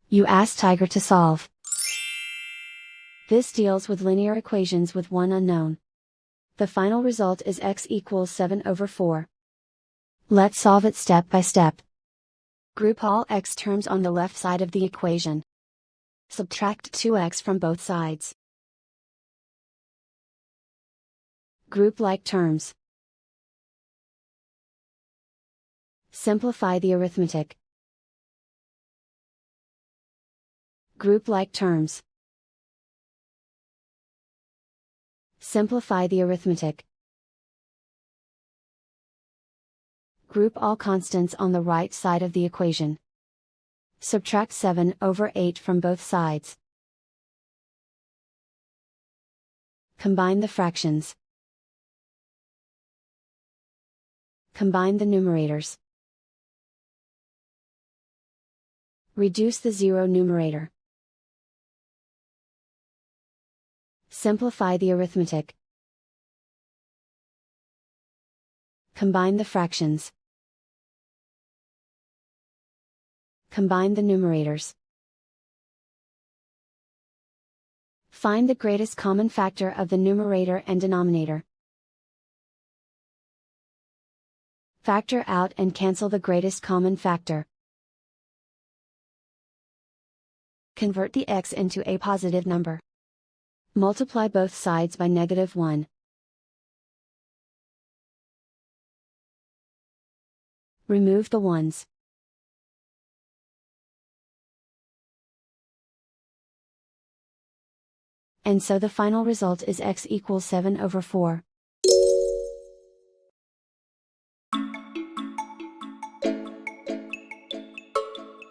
You ask Tiger to solve. This deals with linear equations with one unknown. The final result is x equals 7/4. Let's solve it step by step. Group all x terms on the left side of the equation. Subtract 2x from both sides. Group like terms. Simplify the arithmetic. Group like terms. Simplify the arithmetic. Group all constants on the right side of the equation. Subtract 7/8 from both sides. Combine the fractions. Combine the numerators. Reduce the zero numerator. Simplify the arithmetic. Combine the fractions. Combine the numerators. Find the greatest common factor of the numerator and denominator. Factor out and cancel the greatest common factor. Convert the x into a positive number. Multiply both sides by -1. Remove the ones. And so the final result is x equals 7/4.